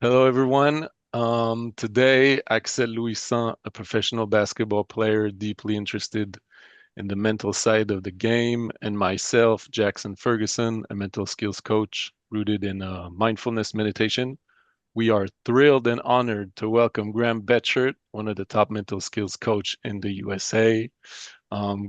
Hello, everyone. Today, Axel Louissaint, a professional basketball player deeply interested in the mental side of the game, and myself, Jackson Ferguson, a mental skills coach rooted in mindfulness meditation. We are thrilled and honored to welcome Graham Betchart, one of the top mental skills coach in the USA.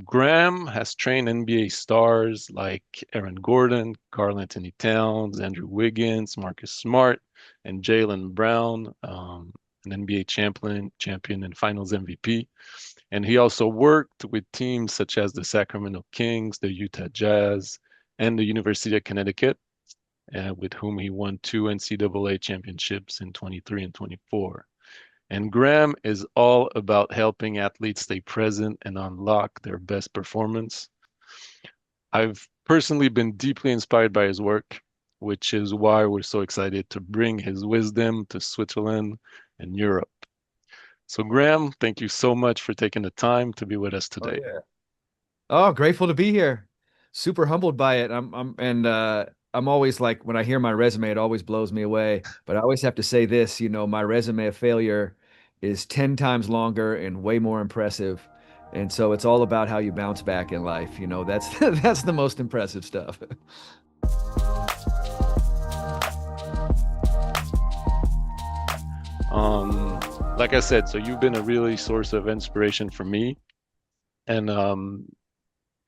Graham has trained NBA stars like Aaron Gordon, Karl-Anthony Towns, Andrew Wiggins, Marcus Smart, and Jaylen Brown, an NBA champion and Finals MVP. And he also worked with teams such as the Sacramento Kings, the Utah Jazz, and the University of Connecticut, with whom he won two NCAA championships in 23 and 24. And Graham is all about helping athletes stay present and unlock their best performance. I've personally been deeply inspired by his work, which is why we're so excited to bring his wisdom to Switzerland and Europe. So, Graham, thank you so much for taking the time to be with us Oh today. yeah. Oh, grateful to be here. Super humbled by it. I'm always like when I hear my resume, it always blows me away. But I always have to say this, my resume of failure is 10 times longer and way more impressive. And so it's all about how you bounce back in life. That's that's the most impressive stuff. Um, like I said, so you've been a really source of inspiration for me, and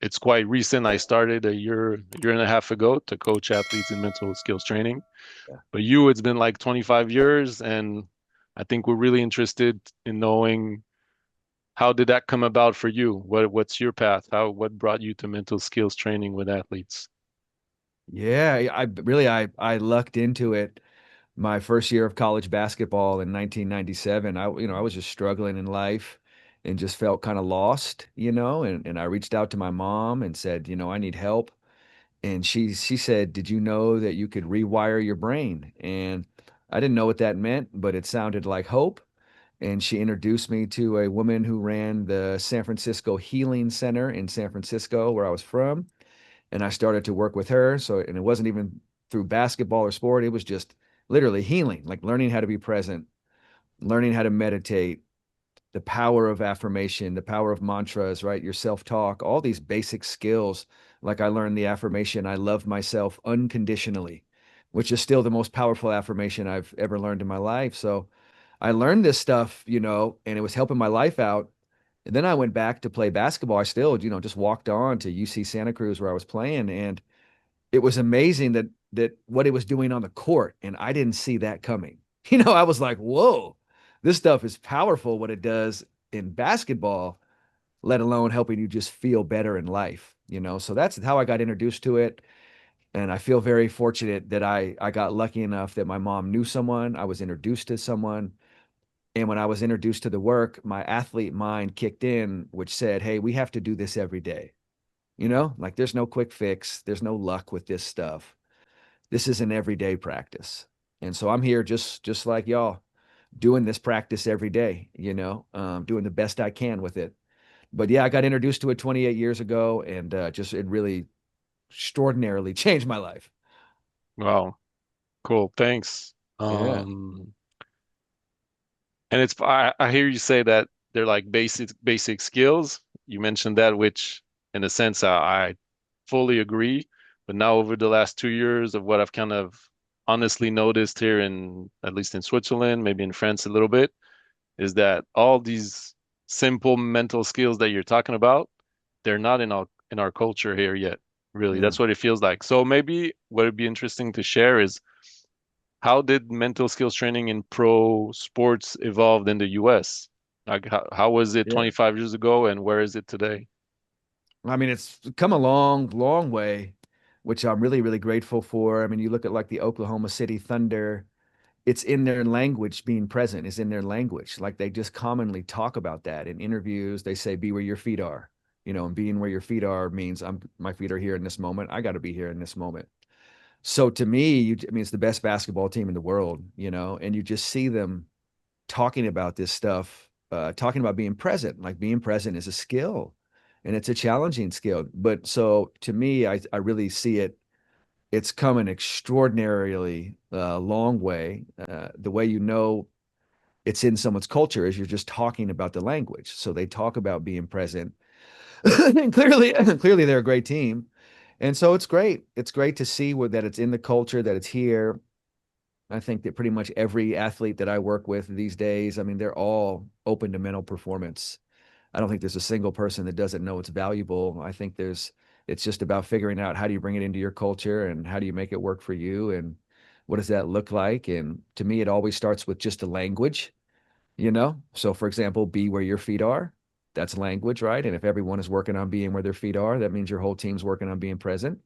it's quite recent. I started a year and a half ago to coach athletes in mental skills training. Yeah. But you, it's been like 25 years, and I think we're really interested in knowing how did that come about for you? What's your path? What brought you to mental skills training with athletes? Yeah, I lucked into it my first year of college basketball in 1997. I was just struggling in life and just felt kind of lost, and I reached out to my mom and said, I need help. And she said, "Did you know that you could rewire your brain?" And I didn't know what that meant, but it sounded like hope. And she introduced me to a woman who ran the San Francisco Healing Center in San Francisco, where I was from. And I started to work with her. And it wasn't even through basketball or sport, it was just literally healing, like learning how to be present, learning how to meditate, the power of affirmation, the power of mantras, right? Your self-talk, all these basic skills. Like I learned the affirmation, I love myself unconditionally, which is still the most powerful affirmation I've ever learned in my life. So I learned this stuff, and it was helping my life out. And then I went back to play basketball. I still, just walked on to UC Santa Cruz where I was playing, and it was amazing that what it was doing on the court, and I didn't see that coming. I was like, "Whoa, this stuff is powerful what it does in basketball, let alone helping you just feel better in life." So that's how I got introduced to it. And I feel very fortunate that I got lucky enough that my mom knew someone, I was introduced to someone, and when I was introduced to the work, my athlete mind kicked in, which said, "Hey, we have to do this every day." Like there's no quick fix, there's no luck with this stuff. This is an everyday practice. And so I'm here just like y'all doing this practice every day, doing the best I can with it. But yeah, I got introduced to it 28 years ago, and just it really extraordinarily changed my life. Wow, cool. Thanks. Yeah. And I hear you say that they're like basic skills. You mentioned that, which in a sense I fully agree. But now over the last 2 years of what I've kind of honestly noticed here in at least in Switzerland, maybe in France a little bit, is that all these simple mental skills that you're talking about, they're not in our culture here yet. Really, Yeah. that's what it feels like. So maybe what would be interesting to share is how did mental skills training in pro sports evolved in the US? Like how was it Yeah. 25 years ago and where is it today? I mean, it's come a long, long way, which I'm really, really grateful for. I mean, you look at like the Oklahoma City Thunder, it's in their language. Being present is in their language. Like they just commonly talk about that in interviews. They say, "Be where your feet are," and being where your feet are means my feet are here in this moment. I got to be here in this moment. So to me, I mean, it's the best basketball team in the world, and you just see them talking about this stuff, talking about being present. Like being present is a skill, and it's a challenging skill. But so to me, I really see it it's come an extraordinarily long way. The way you know it's in someone's culture is you're just talking about the language. So they talk about being present, and clearly they're a great team. And so it's great. It's great to see that it's in the culture, that it's here. I think that pretty much every athlete that I work with these days, I mean, they're all open to mental performance. I don't think there's a single person that doesn't know it's valuable. I think it's just about figuring out how do you bring it into your culture and how do you make it work for you and what does that look like? And to me, it always starts with just a language, you know? So, for example, be where your feet are. That's language, right? And if everyone is working on being where their feet are, that means your whole team's working on being present.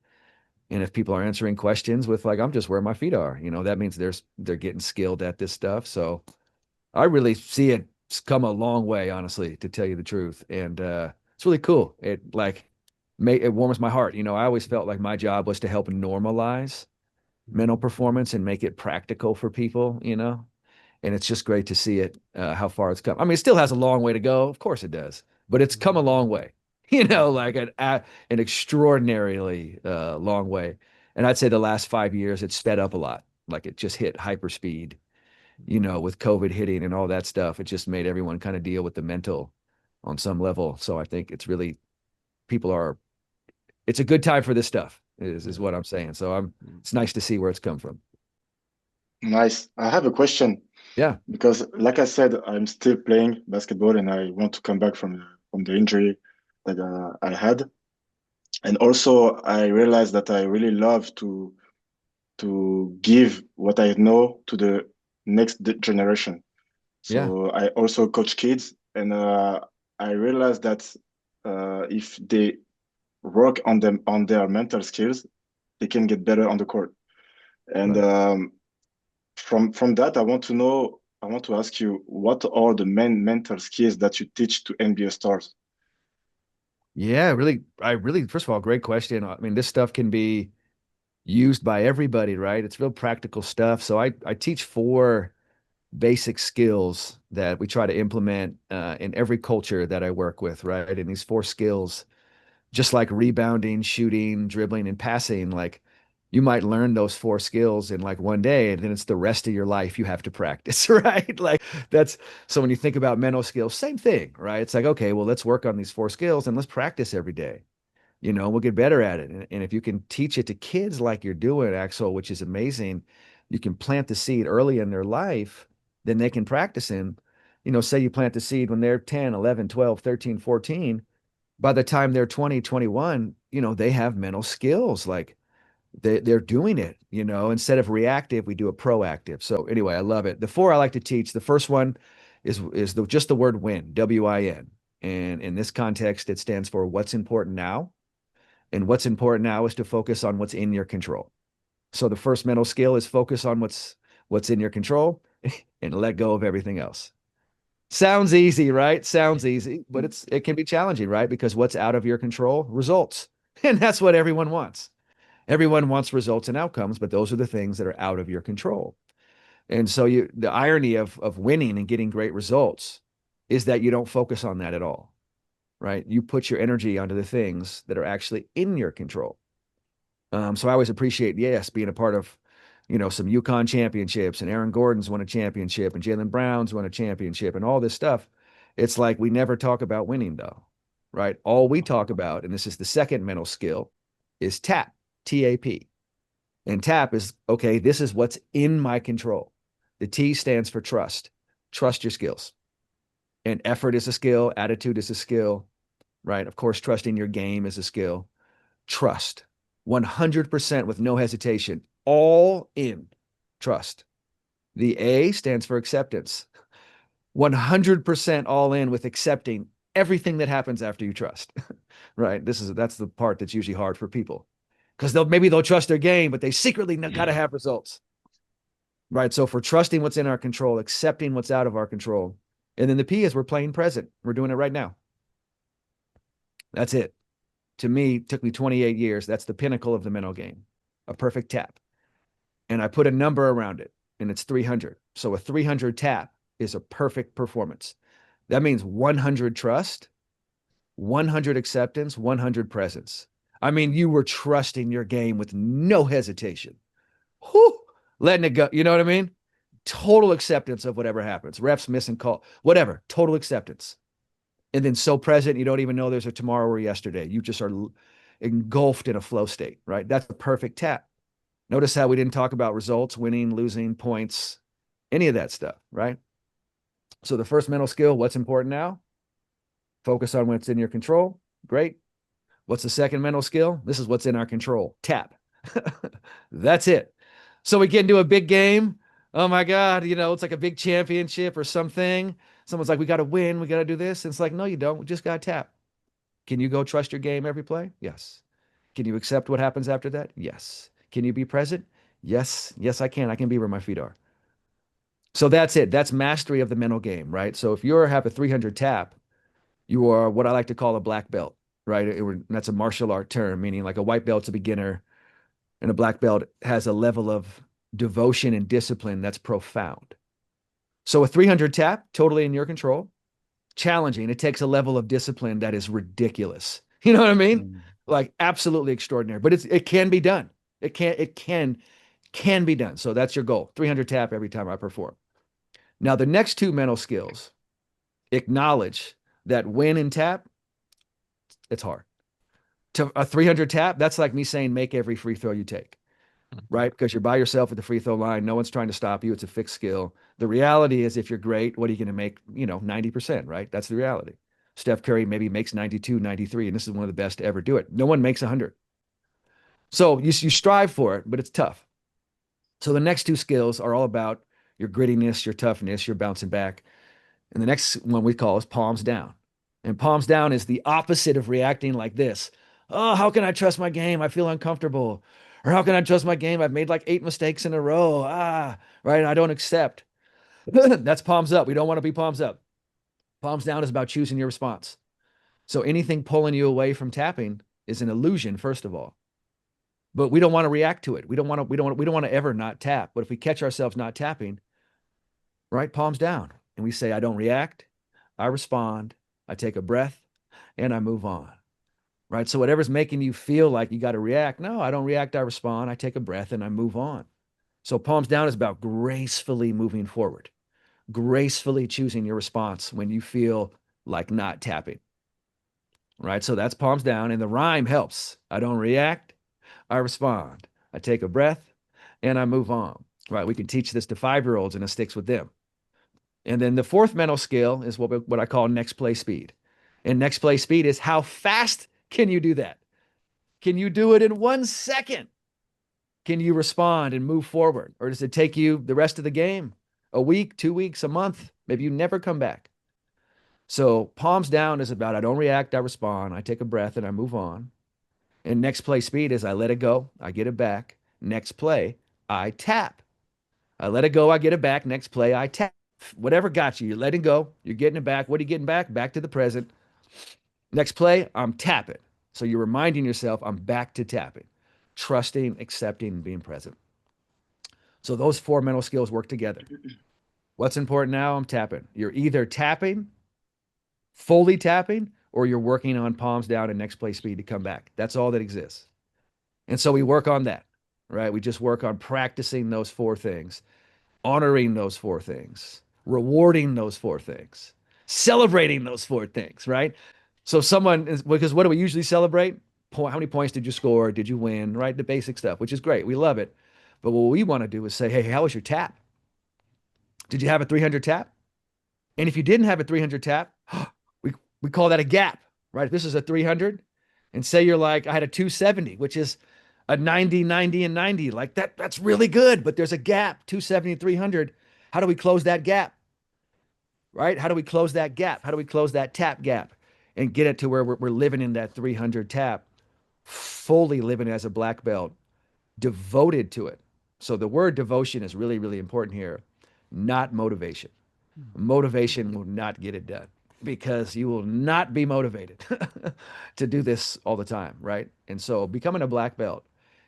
And if people are answering questions with like, I'm just where my feet are, you know, that means they're getting skilled at this stuff. So I really see it's come a long way, honestly, to tell you the truth. And it's really cool. It warms my heart. You know, I always felt like my job was to help normalize mental performance and make it practical for people, you know. And it's just great to see it, how far it's come. I mean, it still has a long way to go. Of course it does, but it's come a long way, you know, like an extraordinarily long way. And I'd say the last 5 years, it's sped up a lot. Like it just hit hyperspeed, you know, with COVID hitting and all that stuff. It just made everyone kind of deal with the mental on some level. So I think it's really, people are, it's a good time for this stuff, is what I'm saying. So it's nice to see where it's come from. Nice. I have a question Yeah. because, like I said, I'm still playing basketball and I want to come back from the injury that I had. And also, I realized that I really love to give what I know to the next generation. Yeah. So I also coach kids, and I realized that if they work on them on their mental skills, they can get better on the court. And Right. from that, I want to ask you, what are the main mental skills that you teach to NBA stars? Yeah, first of all, great question. I mean, this stuff can be used by everybody, right? It's real practical stuff. So I teach four basic skills that we try to implement in every culture that I work with, right? And these four skills, just like rebounding, shooting, dribbling, and passing, like you might learn those four skills in like one day, and then it's the rest of your life you have to practice, right? Like that's so when you think about mental skills, same thing, right? It's like, okay, well, let's work on these four skills and let's practice every day. You know, we'll get better at it. And if you can teach it to kids like you're doing, Axel, which is amazing, you can plant the seed early in their life, then they can practice in, you know, say you plant the seed when they're 10, 11, 12, 13, 14. By the time they're 20, 21, you know, they have mental skills. Like they're doing it, you know, instead of reactive, we do a proactive. So anyway, I love it. The four I like to teach, the first one is just the word win, W-I-N. And in this context, it stands for what's important now. And what's important now is to focus on what's in your control. So the first mental skill is focus on what's in your control and let go of everything else. Sounds easy, right? Sounds easy, but it can be challenging, right? Because what's out of your control results. And that's what everyone wants. Everyone wants results and outcomes, but those are the things that are out of your control. And so the irony of winning and getting great results is that you don't focus on that at all, right? You put your energy onto the things that are actually in your control. So I always appreciate, yes, being a part of, you know, some UConn championships and Aaron Gordon's won a championship and Jaylen Brown's won a championship and all this stuff. It's like we never talk about winning though, right? All we talk about, and this is the second mental skill, is TAP, TAP. And TAP is, okay, this is what's in my control. The T stands for trust. Trust your skills. And effort is a skill, attitude is a skill, right? Of course, trusting your game is a skill. Trust 100% with no hesitation, all in trust. The A stands for acceptance, 100% all in with accepting everything that happens after you trust, right? That's the part that's usually hard for people because maybe they'll trust their game, but they secretly got to have results, right? So for trusting what's in our control, accepting what's out of our control. And then the P is we're playing present. We're doing it right now. That's it. To me, it took me 28 years. That's the pinnacle of the mental game, a perfect tap. And I put a number around it, and it's 300. So a 300 tap is a perfect performance. That means 100 trust, 100 acceptance, 100 presence. I mean, you were trusting your game with no hesitation. Whew, letting it go. You know what I mean? Total acceptance of whatever happens. Refs missing call, whatever. Total acceptance. And then so present, you don't even know there's a tomorrow or yesterday. You just are engulfed in a flow state, right? That's a perfect tap. Notice how we didn't talk about results, winning, losing, points, any of that stuff, right? So the first mental skill, what's important now? Focus on what's in your control. Great. What's the second mental skill? This is what's in our control. Tap. That's it. So we get into a big game. Oh my God, it's like a big championship or something. Someone's like, we got to win. We got to do this. And it's like, no, you don't. We just got to tap. Can you go trust your game every play? Yes. Can you accept what happens after that? Yes. Can you be present? Yes. Yes, I can. I can be where my feet are. So that's it. That's mastery of the mental game, right? So if you have a 300 tap, you are what I like to call a black belt, right? That's a martial art term, meaning like a white belt's a beginner and a black belt has a level of devotion and discipline that's profound. So a 300 tap, totally in your control, challenging. It takes a level of discipline that is ridiculous. You know what I mean? Like absolutely extraordinary, but it can be done. It can be done. So that's your goal. 300 tap every time I perform. Now the next two mental skills, acknowledge that win and tap, it's hard. To a 300 tap, that's like me saying make every free throw you take, right? Because you're by yourself at the free throw line. No one's trying to stop you. It's a fixed skill. The reality is if you're great, what are you going to make? 90%, right? That's the reality. Steph Curry maybe makes 92, 93, and this is one of the best to ever do it. No one makes 100. So you strive for it, but it's tough. So the next two skills are all about your grittiness, your toughness, your bouncing back. And the next one we call is palms down. And palms down is the opposite of reacting like this. Oh, how can I trust my game? I feel uncomfortable. Or how can I trust my game? I've made like 8 mistakes in a row. Right? I don't accept. That's palms up. We don't want to be palms up. Palms down is about choosing your response. So anything pulling you away from tapping is an illusion, first of all. But we don't want to react to it. We don't want to ever not tap. But if we catch ourselves not tapping, right? Palms down. And we say, I don't react. I respond. I take a breath and I move on. Right? So whatever's making you feel like you got to react, no, I don't react. I respond. I take a breath and I move on. So palms down is about gracefully moving forward, gracefully choosing your response when you feel like not tapping. Right? So that's palms down. And the rhyme helps. I don't react. I respond. I take a breath and I move on. Right? We can teach this to 5-year-olds and it sticks with them. And then the fourth mental skill is what I call next play speed. And next play speed is how fast can you do that? Can you do it in 1 second? Can you respond and move forward? Or does it take you the rest of the game? A week, 2 weeks, a month? Maybe you never come back. So palms down is about I don't react, I respond, I take a breath and I move on. And next play speed is I let it go, I get it back. Next play, I tap. I let it go, I get it back. Next play, I tap. Whatever got you, you're letting go, you're getting it back. What are you getting back? Back to the present. Next play, I'm tapping. So you're reminding yourself, I'm back to tapping, trusting, accepting, and being present. So those 4 mental skills work together. What's important now? I'm tapping. You're either tapping, fully tapping, or you're working on palms down and next play speed to come back. That's all that exists. And so we work on that, right? We just work on practicing those 4 things, honoring those 4 things, rewarding those 4 things, celebrating those 4 things, right? So because what do we usually celebrate? How many points did you score? Did you win? Right? The basic stuff, which is great. We love it. But what we want to do is say, hey, how was your tap? Did you have a 300 tap? And if you didn't have a 300 tap, we call that a gap, right? If this is a 300 and say you're like, I had a 270, which is a 90, 90, and 90. Like that's really good, but there's a gap, 270, 300. How do we close that gap? Right? How do we close that gap? How do we close that tap gap and get it to where we're living in that 300 tap, fully living as a black belt, devoted to it? So the word devotion is really, really important here, not motivation. Motivation will not get it done because you will not be motivated to do this all the time, right? And so becoming a black belt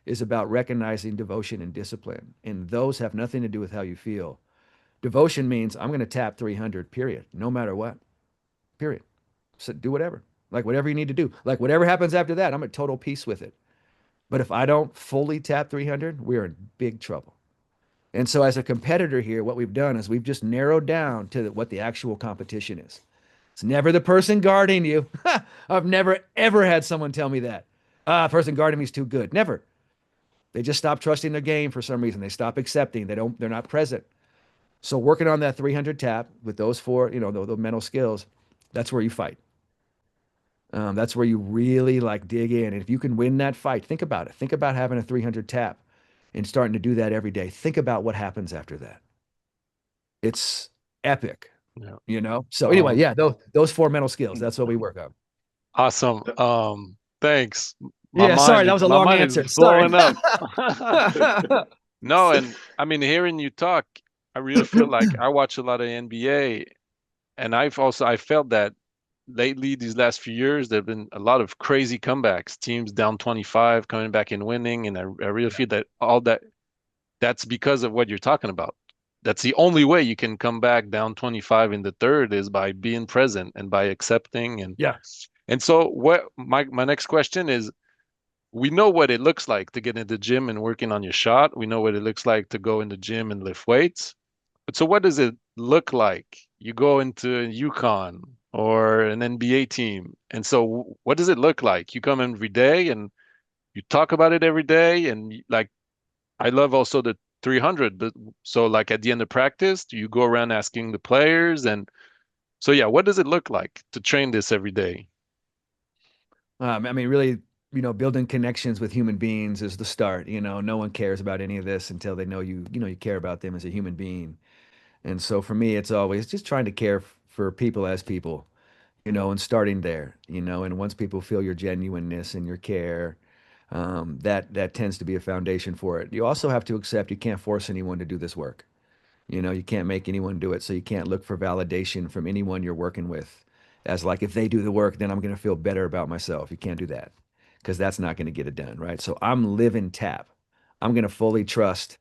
is about recognizing devotion and discipline, and those have nothing to do with how you feel. Devotion means I'm going to tap 300, period, no matter what, period. So do whatever. Like whatever you need to do. Like whatever happens after that, I'm at total peace with it. But if I don't fully tap 300, we're in big trouble. And so as a competitor here, what we've done is we've just narrowed down to what the actual competition is. It's never the person guarding you. I've never ever had someone tell me that. Person guarding me is too good. Never. They just stop trusting their game for some reason. They stop accepting. They're not present. So working on that 300 tap with those four, the mental skills, that's where you fight. That's where you really like dig in. And if you can win that fight, think about it. Think about having a 300 tap and starting to do that every day. Think about what happens after that. It's epic, Yeah. So anyway, Um, yeah, those four mental skills, that's what we work on. awesome. Thanks. Yeah, sorry, that was a My long mind is answer. Sorry. blowing up. No, and I mean, hearing you talk, I really feel like I watch a lot of NBA, and I felt that lately, these last few years, there have been a lot of crazy comebacks, teams down 25, coming back and winning, and I really feel that that's because of what you're talking about. That's the only way you can come back down 25 in the third is by being present and by accepting Yeah. and so what my next question is, we know what it looks like to get in the gym and working on your shot. We know what it looks like to go in the gym and lift weights. But so what does it look like? You go into UConn or an NBA team. And so what does it look like? You come in every day and you talk about it every day. And like, I love also the 300, but so like at the end of practice, you go around asking the players. And so, yeah, what does it look like to train this every day? I mean, really, building connections with human beings is the start. No one cares about any of this until they know you care about them as a human being. And so for me, it's always just trying to care for people as people, and starting there, and once people feel your genuineness and your care, that tends to be a foundation for it. You also have to accept you can't force anyone to do this work. You can't make anyone do it, so you can't look for validation from anyone you're working with as like if they do the work, then I'm going to feel better about myself. You can't do that because that's not going to get it done, right? So I'm living tap. I'm going to fully trust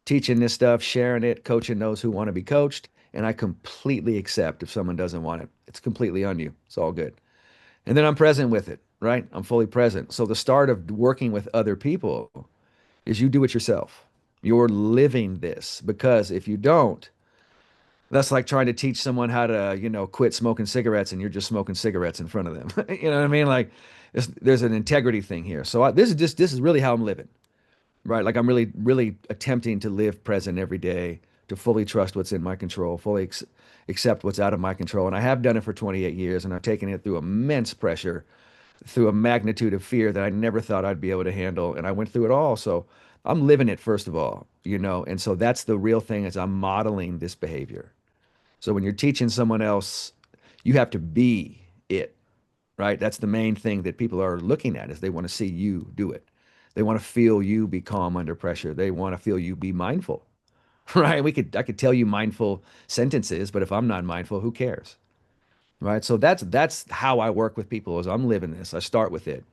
teaching this stuff, sharing it, coaching those who want to be coached, and I completely accept if someone doesn't want it. It's completely on you. It's all good. And then I'm present with it, right? I'm fully present. So the start of working with other people is you do it yourself. You're living this because if you don't, that's like trying to teach someone how to, quit smoking cigarettes and you're just smoking cigarettes in front of them. You know what I mean? Like there's an integrity thing here. So this is really how I'm living, right? Like I'm really, really attempting to live present every day, to fully trust what's in my control, fully accept what's out of my control. And I have done it for 28 years and I've taken it through immense pressure, through a magnitude of fear that I never thought I'd be able to handle. And I went through it all. So I'm living it first of all, and so that's the real thing is I'm modeling this behavior. So when you're teaching someone else, you have to be it, right? That's the main thing that people are looking at is they want to see you do it. They want to feel you be calm under pressure. They want to feel you be mindful, right? I could tell you mindful sentences, but if I'm not mindful, who cares? Right? So that's how I work with people is I'm living this. I start with it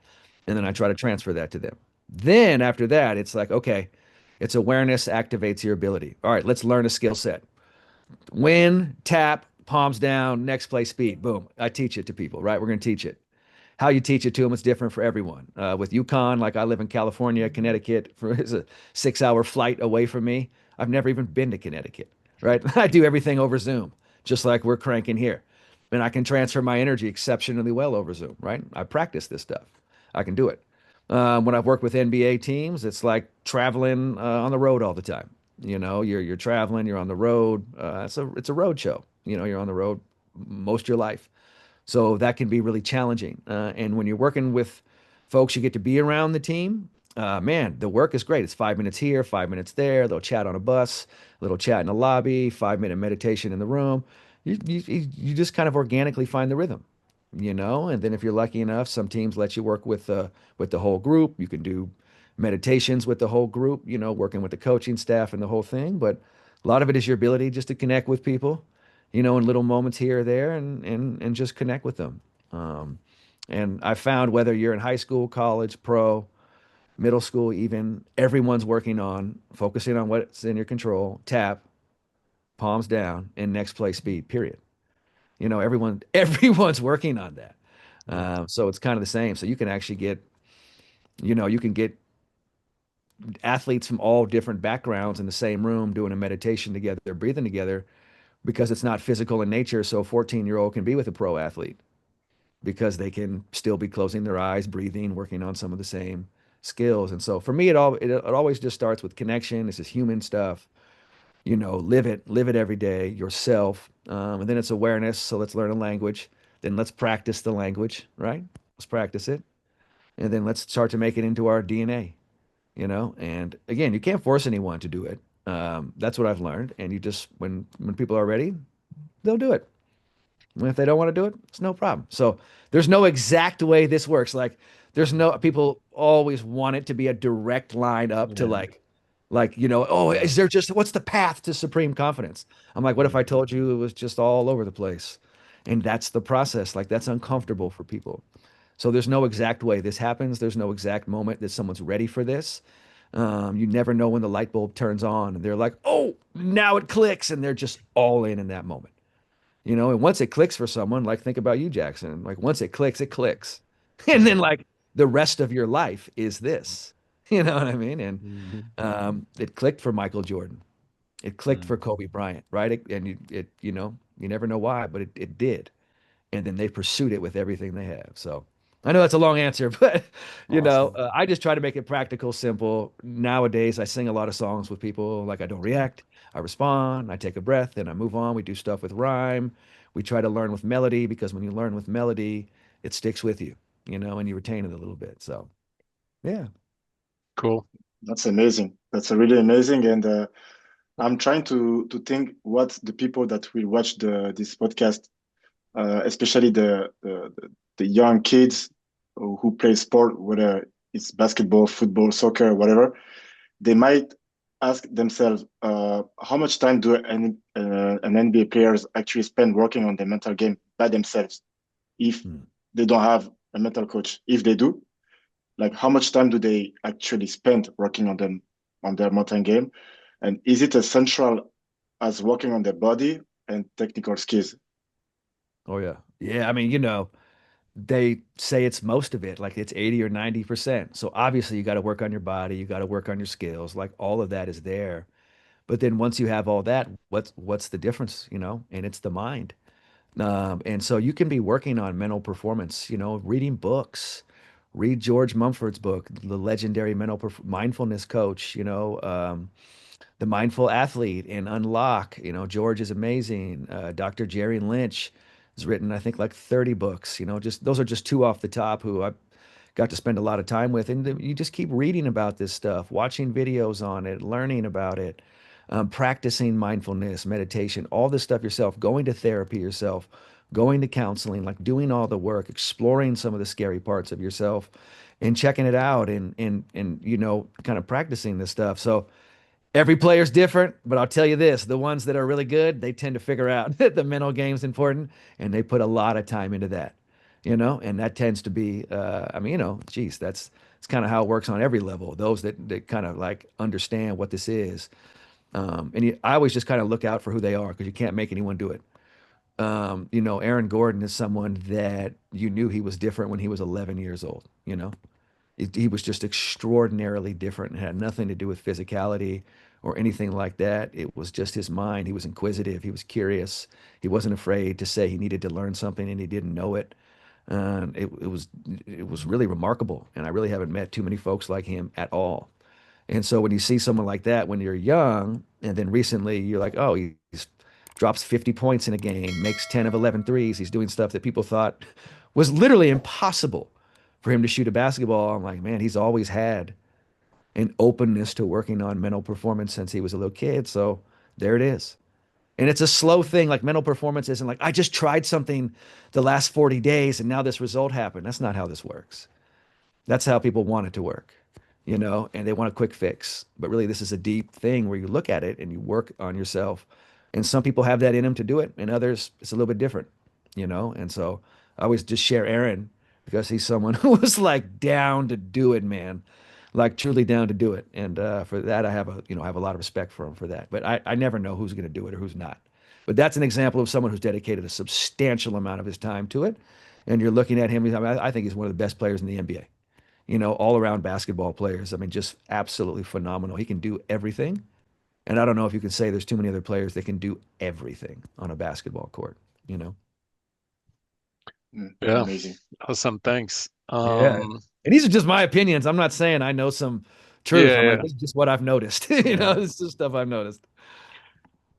and then I try to transfer that to them. Then after that, it's like, okay, it's awareness activates your ability. All right, let's learn a skill set. Win, tap, palms down, next play speed. Boom. I teach it to people, right? We're going to teach it. How you teach it to them is different for everyone. With UConn, like I live in California, Connecticut, it's a 6 hour flight away from me. I've never even been to Connecticut, right? I do everything over Zoom, just like we're cranking here. And I can transfer my energy exceptionally well over Zoom, right? I practice this stuff. I can do it. When I've worked with NBA teams, it's like traveling on the road all the time. You're traveling, you're on the road. It's a road show. You're on the road most of your life. So that can be really challenging. And when you're working with folks, you get to be around the team. Man, the work is great. It's 5 minutes here, 5 minutes there. They'll chat on a bus, a little chat in the lobby, 5 minute meditation in the room. You just kind of organically find the rhythm, And then if you're lucky enough, some teams let you work with the whole group. You can do meditations with the whole group, working with the coaching staff and the whole thing. But a lot of it is your ability just to connect with people, in little moments here or there and just connect with them. Um, and I found whether you're in high school, college, pro, middle school, even everyone's working on focusing on what's in your control, tap, palms down, and next play speed, period. Everyone's working on that. Mm. So it's kind of the same. So you can actually get, you can get athletes from all different backgrounds in the same room doing a meditation together, breathing together, because it's not physical in nature. So a 14-year-old can be with a pro athlete because they can still be closing their eyes, breathing, working on some of the same skills. And so for me, it always just starts with connection. This is human stuff. Live it every day yourself. And then it's awareness. So let's learn a language. Then let's practice the language, right? Let's practice it. And then let's start to make it into our DNA. And again, you can't force anyone to do it. That's what I've learned. And you just, when people are ready, they'll do it. And if they don't want to do it, it's no problem. So there's no exact way this works. Like there's no people always want it to be a direct line up to Yeah. oh, Yeah. is there just what's the path to supreme confidence? I'm like, what if I Mhm. told you it was just all over the place? And that's the process. Like that's uncomfortable for people. So there's no exact way this happens. There's no exact moment that someone's ready for this. You never know when the light bulb turns on and they're like, oh, now it clicks, and they're just all in that moment. And once it clicks for someone, like think about you, Jackson. Like once it clicks, it clicks. And then like the rest of your life is this. You know what I mean? And Mhm. it clicked for Michael Jordan. It clicked for Mm. Kobe Bryant, right? You never know why, but it did. And then they pursued it with everything they have. So I know that's a long answer, but Awesome. I just try to make it practical, simple. Nowadays, I sing a lot of songs with people. Like I don't react, I respond, I take a breath, and I move on. We do stuff with rhyme. We try to learn with melody because when you learn with melody, it sticks with you, and you retain it a little bit. So yeah. Cool. That's amazing. That's really amazing. And I'm trying to think what the people that will watch this podcast, especially the young kids who play sport, whether it's basketball, football, soccer, whatever, they might ask themselves, how much time do an NBA players actually spend working on their mental game by themselves if Hmm. they don't have a mental coach? If they do, like how much time do they actually spend working on their mental game? And is it as central as working on their body and technical skills? Oh yeah. Yeah. I mean, they say it's most of it, like it's 80 or 90%. So obviously you got to work on your body, you got to work on your skills, like all of that is there. But then once you have all that, what's the difference? And it's the mind. And so you can be working on mental performance, reading books. Read George Mumford's book, the legendary mindfulness coach, The Mindful Athlete and Unlock. George is amazing. Dr. Jerry Lynch has written, I think, like 30 books. Just those are just two off the top who I got to spend a lot of time with. And you just keep reading about this stuff, watching videos on it, learning about it, practicing mindfulness, meditation, all this stuff yourself, going to therapy yourself, going to counseling, like doing all the work, exploring some of the scary parts of yourself and checking it out and kind of practicing this stuff. So every player's different, but I'll tell you this, the ones that are really good, they tend to figure out that the mental game's important and they put a lot of time into that, and that tends to be, I mean, geez, it's kind of how it works on every level. Those that kind of like understand what this is. I always just kind of look out for who they are because you can't make anyone do it. Aaron Gordon is someone that you knew he was different when he was 11 years old. He was just extraordinarily different. It had nothing to do with physicality or anything like that. It was just his mind. He was inquisitive. He was curious. He wasn't afraid to say he needed to learn something and he didn't know it. It was really remarkable. And I really haven't met too many folks like him at all. And so when you see someone like that when you're young, and then recently you're like, oh, he's drops 50 points in a game, makes 10 of 11 threes. He's doing stuff that people thought was literally impossible for him to shoot a basketball. I'm like, man, he's always had an openness to working on mental performance since he was a little kid. So there it is. And it's a slow thing. Like mental performance isn't like, I just tried something the last 40 days and now this result happened. That's not how this works. That's how people want it to work, and they want a quick fix. But really, this is a deep thing where you look at it and you work on yourself. And some people have that in them to do it, and others, it's a little bit different. And so I always just share Aaron because he's someone who was like down to do it, man, like truly down to do it. And for that, I have a lot of respect for him for that. But I never know who's going to do it or who's not. But that's an example of someone who's dedicated a substantial amount of his time to it. And you're looking at him. I think he's one of the best players in the NBA. All around basketball players. I mean, just absolutely phenomenal. He can do everything. And I don't know if you can say there's too many other players that can do everything on a basketball court, you know? Yeah, Amazing. awesome. Thanks. Yeah. And these are just my opinions. I'm not saying I know some truth. Yeah, I'm like, yeah, this is just what I've noticed. yeah. This is just stuff I've noticed.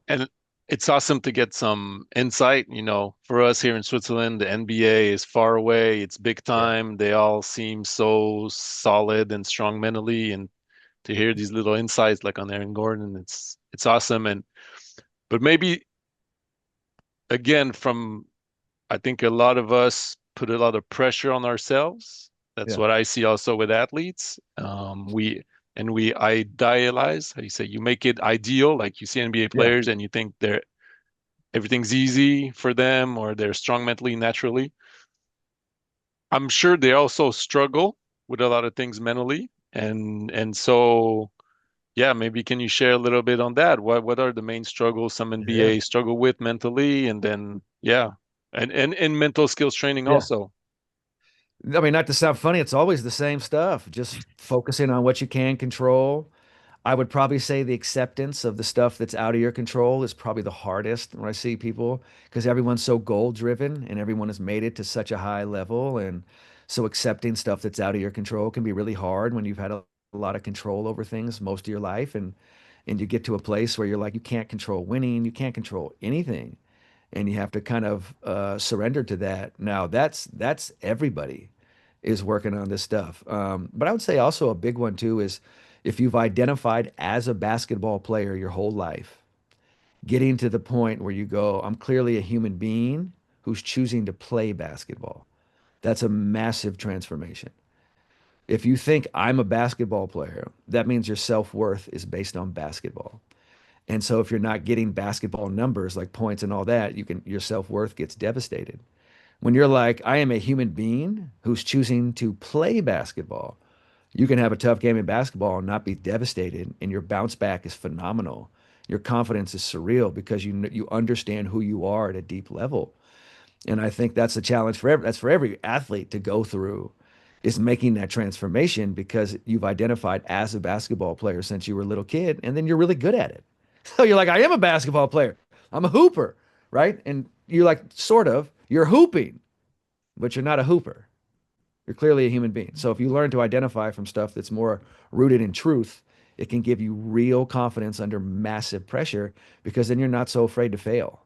And it's awesome to get some insight. For us here in Switzerland, the NBA is far away. It's big Yeah. time. They all seem so solid and strong mentally, and to hear these little insights like on Aaron Gordon, it's awesome. But maybe again, from I think a lot of us put a lot of pressure on ourselves. That's Yeah. what I see also with athletes. We idealize, how you say, you make it ideal. Like you see NBA Yeah. players and you think everything's easy for them or they're strong mentally naturally. I'm sure they also struggle with a lot of things mentally. And so yeah, maybe can you share a little bit on that? What are the main struggles some Yeah. NBA struggle with mentally, and then yeah, and mental skills training Yeah. also. I mean, not to sound funny, it's always the same stuff. Just focusing on what you can control. I would probably say the acceptance of the stuff that's out of your control is probably the hardest when I see people because everyone's so goal driven and everyone has made it to such a high level. And so accepting stuff that's out of your control can be really hard when you've had a lot of control over things most of your life. And you get to a place where you're like, you can't control winning, you can't control anything. And you have to kind of surrender to that. Now, that's everybody is working on this stuff. But I would say also a big one too is if you've identified as a basketball player your whole life, getting to the point where you go, I'm clearly a human being who's choosing to play basketball. That's a massive transformation. If you think I'm a basketball player, that means your self-worth is based on basketball. And so if you're not getting basketball numbers like points and all that, your self-worth gets devastated. When you're like, I am a human being who's choosing to play basketball, you can have a tough game in basketball and not be devastated, and your bounce back is phenomenal. Your confidence is surreal because you understand who you are at a deep level. And I think that's a challenge that's for every athlete to go through is making that transformation because you've identified as a basketball player since you were a little kid, and then you're really good at it. So you're like, I am a basketball player. I'm a hooper, right? And you're like, sort of, you're hooping, but you're not a hooper. You're clearly a human being. So if you learn to identify from stuff that's more rooted in truth, it can give you real confidence under massive pressure because then you're not so afraid to fail,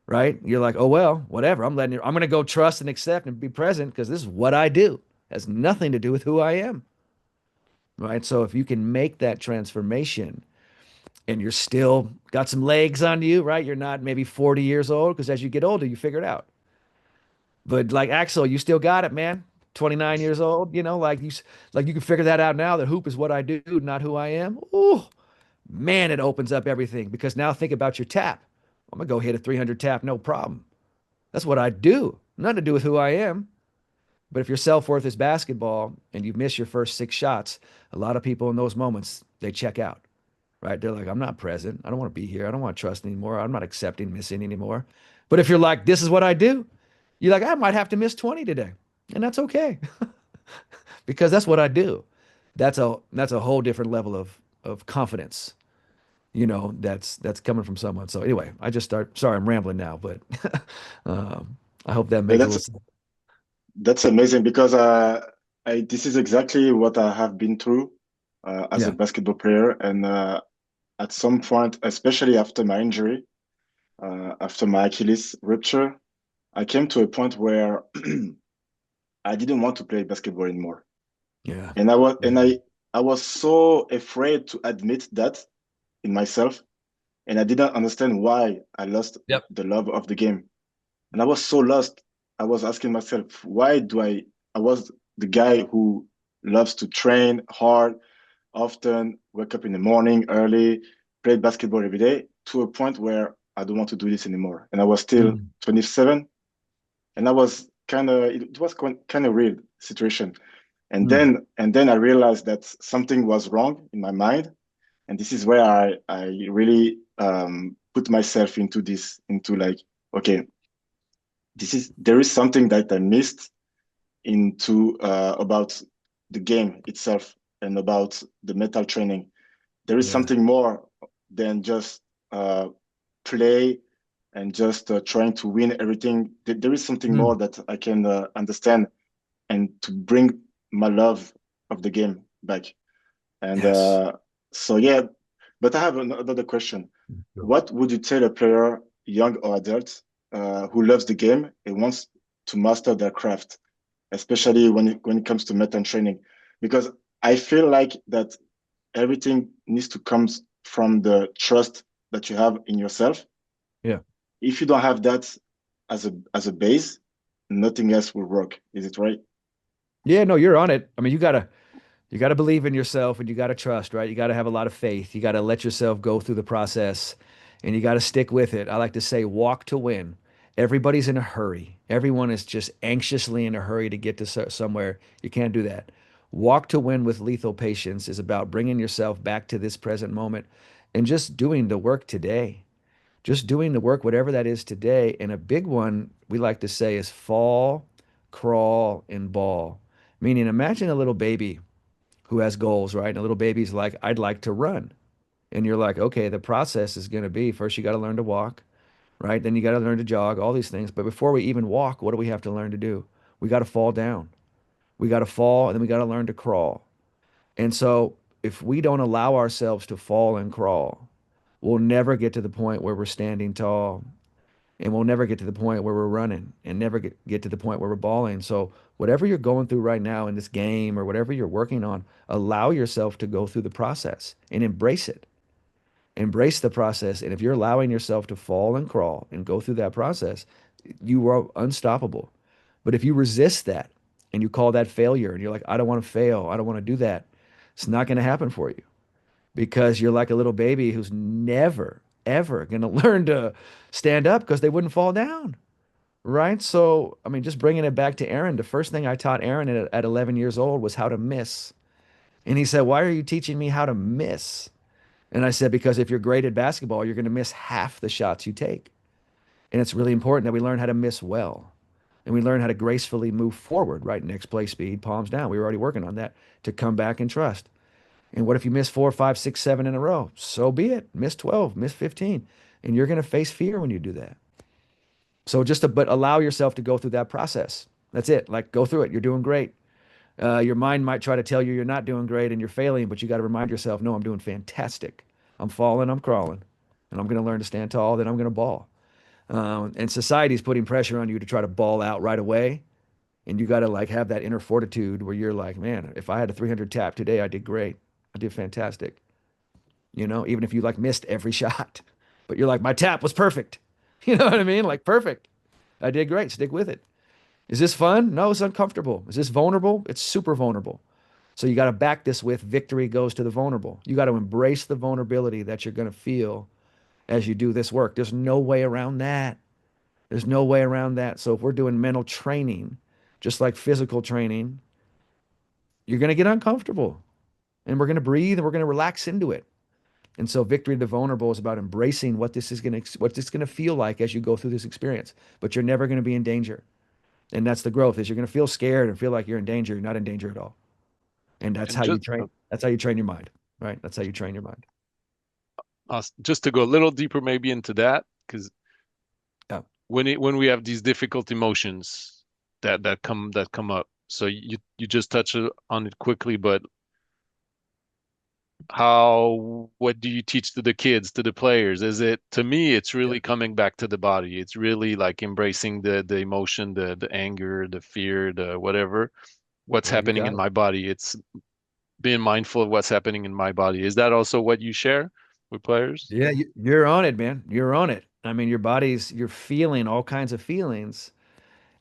right? You're like, oh, well, whatever. I'm going to go trust and accept and be present because this is what I do. It has nothing to do with who I am, right? So if you can make that transformation and you're still got some legs on you, right? You're not maybe 40 years old because as you get older, you figure it out. But like Axel, you still got it, man. 29 years old, like you can figure that out now that hoop is what I do, not who I am. Ooh, man, it opens up everything because now think about your tap. I'm gonna go hit a 300 tap, no problem. That's what I do. Nothing to do with who I am. But if your self-worth is basketball and you miss your first six shots, a lot of people in those moments, they check out, right? They're like, I'm not present. I don't want to be here. I don't want to trust anymore. I'm not accepting missing anymore. But if you're like, this is what I do, you're like, I might have to miss 20 today. And that's okay because that's what I do. That's a whole different level of confidence, that's coming from someone. So anyway, sorry, I'm rambling now, but I hope that Yeah, makes a little sense. that's amazing because this is exactly what I have been through as a Yeah. basketball player, and at some point, especially after my injury, after my Achilles rupture, I came to a point where I didn't want to play basketball anymore, Yeah. and I was Yeah. and I was so afraid to admit that in myself, and I didn't understand why I lost Yep. the love of the game. And I was so lost. I was asking myself, why do I was the guy who loves to train hard, often wake up in the morning early, played basketball every day, to a point where I don't want to do this anymore. And I was still Mm. 27, and I was it was kind of weird situation. Mm. And then I realized that something was wrong in my mind, and this is where I really put myself into like, okay, there is something that I missed into about the game itself and about the mental training. There is Yeah. something more than just play and just trying to win everything. There is something Mm. more that I can understand and to bring my love of the game back. And Yes. so, yeah, but I have another question. Sure. What would you tell a player, young or adult, who loves the game and wants to master their craft, especially when it comes to method training? Because I feel like that everything needs to come from the trust that you have in yourself. Yeah. If you don't have that as a base, nothing else will work. Is it right? Yeah, no, you're on it. I mean, you got to believe in yourself and you got to trust, right? You got to have a lot of faith. You got to let yourself go through the process and you got to stick with it. I like to say walk to win. Everybody's in a hurry. Everyone is just anxiously in a hurry to get to somewhere. You can't do that. Walk to win with lethal patience is about bringing yourself back to this present moment and just doing the work today. Just doing the work, whatever that is today. And a big one we like to say is fall, crawl, and ball. Meaning, imagine a little baby who has goals, right? And a little baby's like, I'd like to run. And you're like, okay, the process is going to be first you got to learn to walk, right? Then you got to learn to jog, all these things. But before we even walk, what do we have to learn to do? We got to fall down. We got to fall, and then we got to learn to crawl. And so if we don't allow ourselves to fall and crawl, we'll never get to the point where we're standing tall, and we'll never get to the point where we're running and never get to the point where we're balling. So whatever you're going through right now in this game or whatever you're working on, allow yourself to go through the process and embrace it. Embrace the process. And if you're allowing yourself to fall and crawl and go through that process, you are unstoppable. But if you resist that and you call that failure and you're like, I don't want to fail, I don't want to do that, it's not going to happen for you because you're like a little baby who's never, ever going to learn to stand up because they wouldn't fall down. Right. So, I mean, just bringing it back to Aaron, the first thing I taught Aaron at 11 years old was how to miss. And he said, why are you teaching me how to miss? And I said, because if you're great at basketball, you're going to miss half the shots you take. And it's really important that we learn how to miss well and we learn how to gracefully move forward, right? Next play speed, palms down. We were already working on that to come back and trust. And what if you miss 4, 5, 6, 7 in a row? So be it. Miss 12, miss 15. And you're going to face fear when you do that. So but allow yourself to go through that process. That's it. Like go through it. You're doing great. Your mind might try to tell you you're not doing great and you're failing, but you got to remind yourself, no, I'm doing fantastic. I'm falling, I'm crawling, and I'm going to learn to stand tall. Then I'm going to ball. And society's putting pressure on you to try to ball out right away. And you got to like have that inner fortitude where you're like, man, if I had a 300 tap today, I did great. I did fantastic. Even if you like missed every shot, but you're like, my tap was perfect. You know what I mean? Like perfect. I did great. Stick with it. Is this fun? No, it's uncomfortable. Is this vulnerable? It's super vulnerable. So you got to back this with victory goes to the vulnerable. You got to embrace the vulnerability that you're going to feel as you do this work. There's no way around that. There's no way around that. So if we're doing mental training, just like physical training, you're going to get uncomfortable and we're going to breathe and we're going to relax into it. And so victory to the vulnerable is about embracing what this is going to feel like as you go through this experience, but you're never going to be in danger. And that's the growth is you're going to feel scared and feel like you're in danger. You're not in danger at all. And that's And how you train. That's how you train your mind, right? That's how you train your mind. just to go a little deeper maybe into that, because Yeah. when we have these difficult emotions that come up, so you just touch on it quickly, but what do you teach to the kids, to the players? Is it, to me, it's Yeah. really coming back to the body. It's really like embracing the emotion, the anger, the fear, the whatever, what's Yeah, you happening got in it. my body. It's being mindful of what's happening in my body. Is that also what you share with players? Yeah, you're on it, man. You're on it. I mean, you're feeling all kinds of feelings.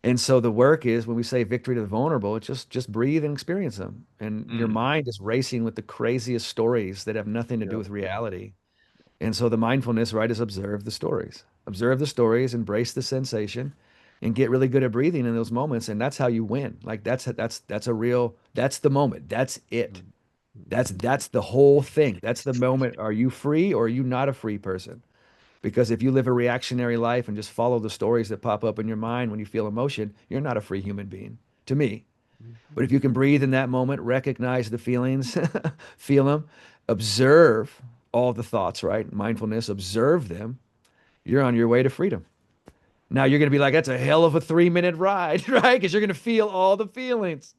And so the work is when we say victory to the vulnerable, it's just breathe and experience them. And your Mm, mind is racing with the craziest stories that have nothing to do yeah. with reality. And so the mindfulness, right, is observe the stories. Observe the stories, embrace the sensation, and get really good at breathing in those moments. And that's how you win. Like that's the moment. That's it. Mm, That's the whole thing. That's the moment. Are you free or are you not a free person? Because if you live a reactionary life and just follow the stories that pop up in your mind when you feel emotion, you're not a free human being, to me. But if you can breathe in that moment, recognize the feelings, feel them, observe all the thoughts, right? Mindfulness, observe them, you're on your way to freedom. Now you're going to be like, that's a hell of a 3 minute ride, right? Because you're going to feel all the feelings.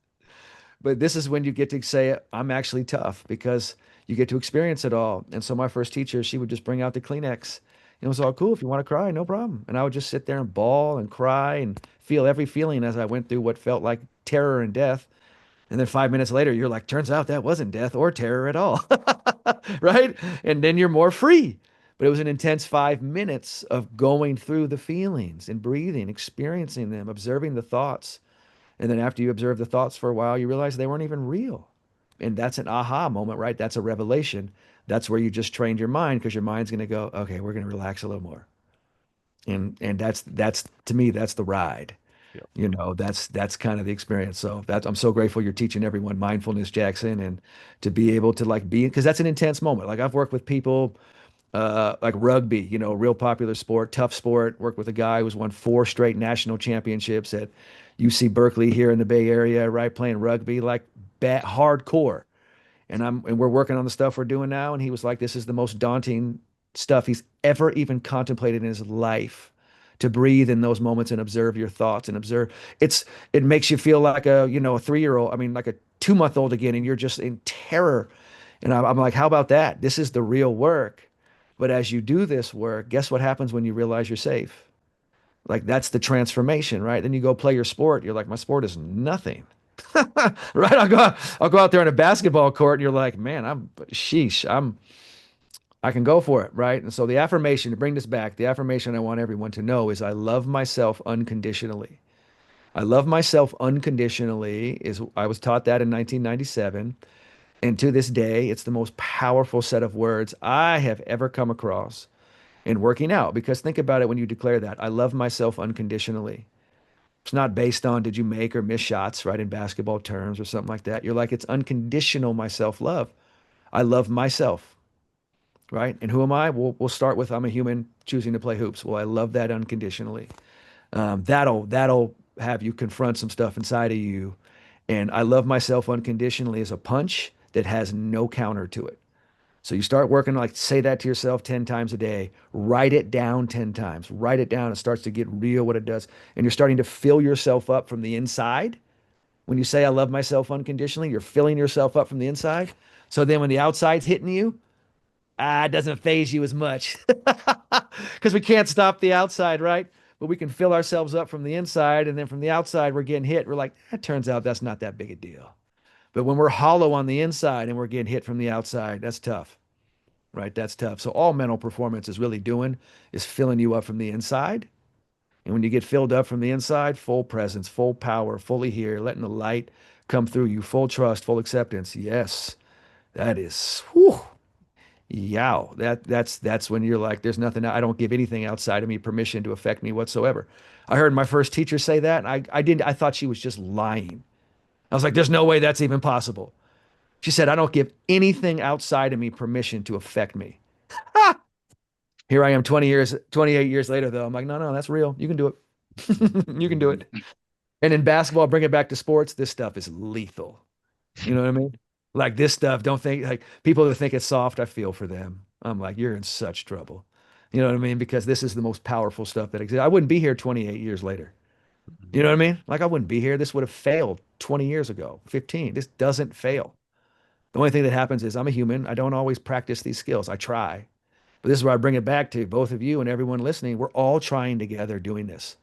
But this is when you get to say, I'm actually tough because you get to experience it all. And so my first teacher, she would just bring out the Kleenex. It was all cool. If you want to cry, no problem. And I would just sit there and bawl and cry and feel every feeling as I went through what felt like terror and death. And then 5 minutes later, you're like, turns out that wasn't death or terror at all. Right? And then you're more free. But it was an intense 5 minutes of going through the feelings and breathing, experiencing them, observing the thoughts. And then after you observe the thoughts for a while, you realize they weren't even real. And that's an aha moment, right? That's a revelation. That's where you just trained your mind because your mind's going to go, okay, we're going to relax a little more. And that's to me, that's the ride. Yeah. That's kind of the experience. So that's I'm so grateful you're teaching everyone mindfulness, Jackson, and to be able to like be because that's an intense moment. Like I've worked with people like rugby, real popular sport, tough sport. Worked with a guy who's won 4 straight national championships at UC Berkeley here in the Bay Area, right? Playing rugby, like hardcore. And we're working on the stuff we're doing now. And he was like, this is the most daunting stuff he's ever even contemplated in his life. To breathe in those moments and observe your thoughts and observe it makes you feel like a 3-year-old, I mean, like a 2-month old again, and you're just in terror. And I'm like, how about that? This is the real work. But as you do this work, guess what happens when you realize you're safe? Like that's the transformation, right? Then you go play your sport. You're like, my sport is nothing. Right? I'll go out there on a basketball court and you're like, man, I can go for it, right? And so the affirmation, to bring this back, the affirmation I want everyone to know is I love myself unconditionally. I love myself unconditionally is I was taught that in 1997. And to this day, it's the most powerful set of words I have ever come across in working out. Because think about it when you declare that. I love myself unconditionally. It's not based on did you make or miss shots, right, in basketball terms or something like that. You're like, it's unconditional my self-love. I love myself, right? And who am I? We'll start with I'm a human choosing to play hoops. Well, I love that unconditionally. That'll have you confront some stuff inside of you. And I love myself unconditionally as a punch that has no counter to it. So you start working like say that to yourself 10 times a day. Write it down 10 times. Write it down. It starts to get real what it does. And you're starting to fill yourself up from the inside. When you say I love myself unconditionally, you're filling yourself up from the inside. So then when the outside's hitting you, it doesn't phase you as much because we can't stop the outside, right? But we can fill ourselves up from the inside. And then from the outside, we're getting hit. We're like, it turns out that's not that big a deal. But when we're hollow on the inside and we're getting hit from the outside, that's tough, right? That's tough. So all mental performance is really doing is filling you up from the inside. And when you get filled up from the inside, full presence, full power, fully here, letting the light come through you, full trust, full acceptance. Yes, that is, whew, yow. That's when you're like, there's nothing, I don't give anything outside of me permission to affect me whatsoever. I heard my first teacher say that, and I thought she was just lying. I was like, there's no way that's even possible. She said, I don't give anything outside of me permission to affect me. Ha! Here I am 28 years later, though. I'm like, no, that's real. You can do it. You can do it. And in basketball, bring it back to sports, this stuff is lethal. You know what I mean? Like this stuff, don't think like people that think it's soft, I feel for them. I'm like, you're in such trouble. You know what I mean? Because this is the most powerful stuff that exists. I wouldn't be here 28 years later. You know what I mean? Like I wouldn't be here. This would have failed 20 years ago, 15. This doesn't fail. The only thing that happens is I'm a human. I don't always practice these skills. I try. But this is where I bring it back to both of you and everyone listening. We're all trying together doing this.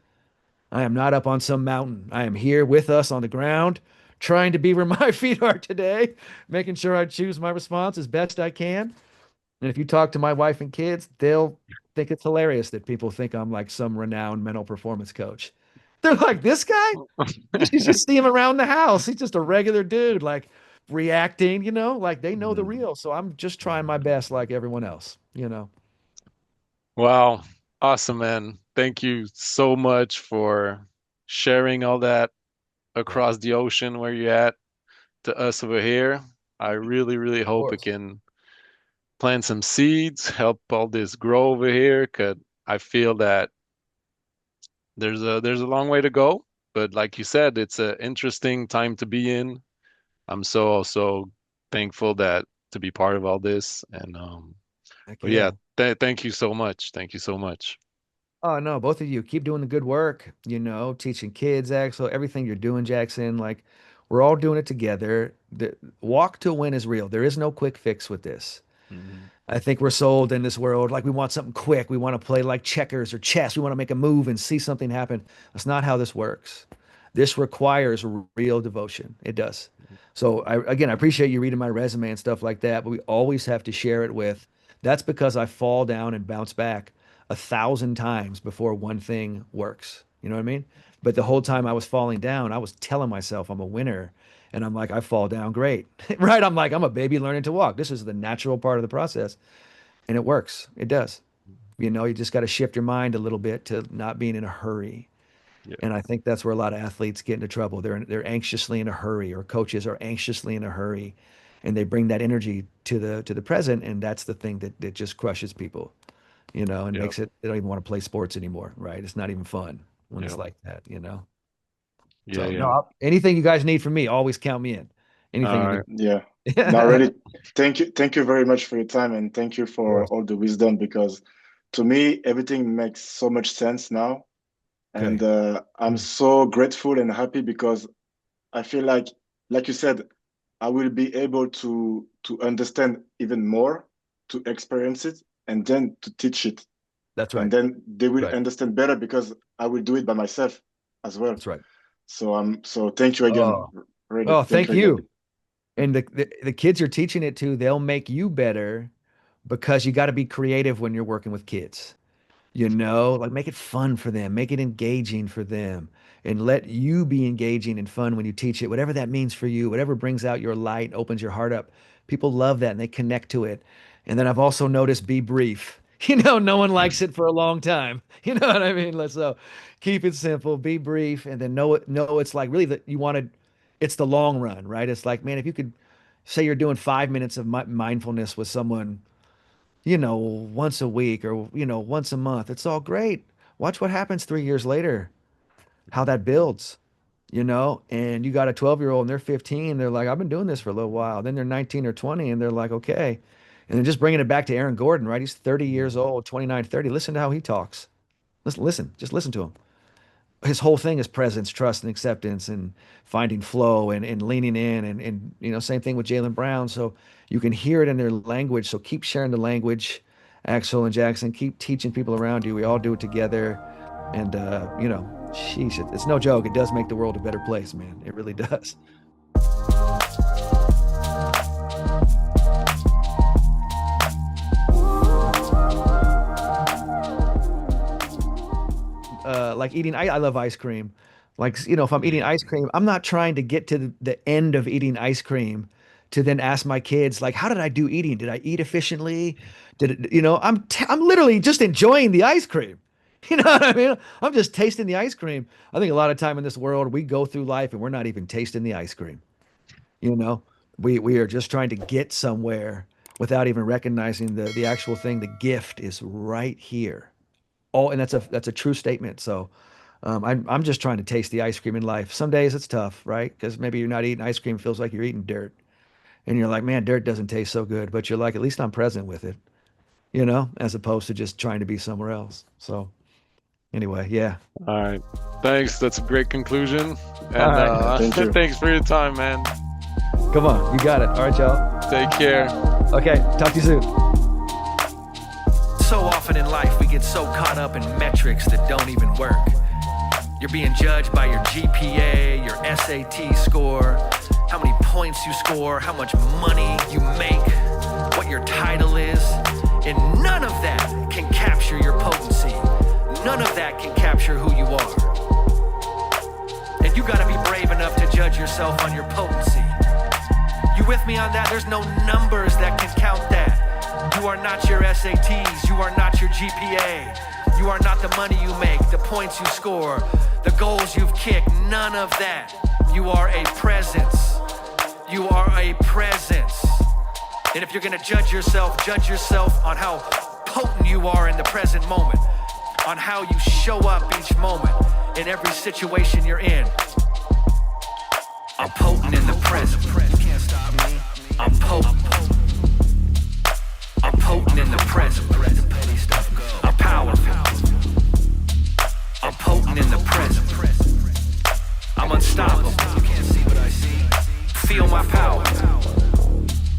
I am not up on some mountain. I am here with us on the ground, trying to be where my feet are today, making sure I choose my response as best I can. And if you talk to my wife and kids, they'll think it's hilarious that people think I'm like some renowned mental performance coach. They're like, this guy? You just see him around the house. He's just a regular dude, like reacting, like they know the real. So I'm just trying my best like everyone else. Wow. Awesome, man. Thank you so much for sharing all that Yeah, across the ocean where you're at to us over here. I really, really of hope it course. can plant some seeds, help all this grow over here. Cause I feel that there's a long way to go, but like you said, it's an interesting time to be in. I'm so also thankful that to be part of all this. And Heck but yeah, yeah. thank you so much. Thank you so much. Oh no, both of you keep doing the good work, teaching kids, Axel, everything you're doing, Jackson. Like we're all doing it together. The walk to win is real. There is no quick fix with this. Mhm. I think we're sold in this world like we want something quick. We want to play like checkers or chess. We want to make a move and see something happen. That's not how this works. This requires real devotion. It does. So again, I appreciate you reading my resume and stuff like that, but we always have to share it with. That's because I fall down and bounce back 1,000 times before one thing works. You know what I mean? But the whole time I was falling down, I was telling myself I'm a winner. And I'm like, I fall down great. Right? I'm like, I'm a baby learning to walk. This is the natural part of the process. And it works. It does. You just got to shift your mind a little bit to not being in a hurry. Yeah, And I think that's where a lot of athletes get into trouble. They're anxiously in a hurry, or coaches are anxiously in a hurry, and they bring that energy to the present, and that's the thing that just crushes people, and yeah, makes it they don't even want to play sports anymore, right? It's not even fun when it's yeah, like that. yeah, So no, yeah. anything you guys need from me, always count me in. Anything All you right. Yeah. No, need. really, thank you very much for your time, and thank you Of for course. all the wisdom, because to me everything makes so much sense now. And Okay. I'm so grateful and happy because I feel like you said, I will be able to understand even more, to experience it, and then to teach it. That's And right. then they will Right. understand better because I will do it by myself as well. That's right. So thank you again. Oh, Really, oh, thank thank you again. you. And the kids you're teaching it to, they'll make you better because you got to be creative when you're working with kids. Like make it fun for them, make it engaging for them, and let you be engaging and fun when you teach it, whatever that means for you, whatever brings out your light, opens your heart up. People love that and they connect to it. And then I've also noticed be brief. No one likes it for a long time. You know what I mean? So keep it simple, be brief, and then know it's like really that you wanted, it's the long run, right? It's like, man, if you could say you're doing 5 minutes of mindfulness with someone once a week or, once a month. It's all great. Watch what happens 3 years later, how that builds, and you got a 12-year-old and they're 15. They're like, I've been doing this for a little while. Then they're 19 or 20 and they're like, okay. And then just bringing it back to Aaron Gordon, right? He's 30 years old, 29, 30. Listen to how he talks. Just listen to him. His whole thing is presence, trust, and acceptance, and finding flow and leaning in, and same thing with Jaylen Brown. So you can hear it in their language. So keep sharing the language, Axel and Jackson. Keep teaching people around you. We all do it together, and sheesh, it's no joke. It does make the world a better place, man. It really does. Like eating, I love ice cream. Like, if I'm eating ice cream, I'm not trying to get to the end of eating ice cream to then ask my kids, like, how did I do eating? Did I eat efficiently? Did it, I'm literally just enjoying the ice cream. You know what I mean? I'm just tasting the ice cream. I think a lot of time in this world, we go through life and we're not even tasting the ice cream. You know, we are just trying to get somewhere without even recognizing the actual thing. The gift is right here. Oh, and that's a true statement. So I'm just trying to taste the ice cream in life. Some days it's tough, right? Because maybe you're not eating ice cream, feels like you're eating dirt, and you're like, man, dirt doesn't taste so good. But you're like, at least I'm present with it, as opposed to just trying to be somewhere else. So anyway, yeah. All right. Thanks. That's a great conclusion. All And right, Thank you. thanks for your time, man. come on, you got it. All right, y'all. Take care. Okay, talk to you soon. So often in life, we get so caught up in metrics that don't even work. You're being judged by your GPA, your SAT score, how many points you score, how much money you make, what your title is, and none of that can capture your potency. None of that can capture who you are. And you gotta be brave enough to judge yourself on your potency. You with me on that? There's no numbers that can count that. You are not your SATs, you are not your GPA. You are not the money you make, the points you score, the goals you've kicked, none of that. You are a presence. You are a presence. And if you're gonna judge yourself on how potent you are in the present moment, on how you show up each moment in every situation you're in. I'm potent in the present. You can't stop me. I'm potent. I'm potent in the present. I'm powerful. I'm potent in the present. I'm unstoppable. You can't see what I see. Feel my power.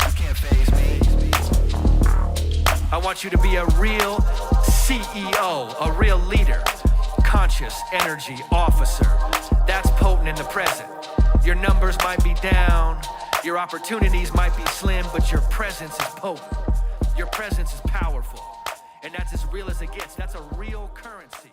You can't faze me. I want you to be a real CEO, a real leader, conscious energy officer. That's potent in the present. Your numbers might be down, your opportunities might be slim, but your presence is potent. Your presence is powerful. And that's as real as it gets. That's a real currency.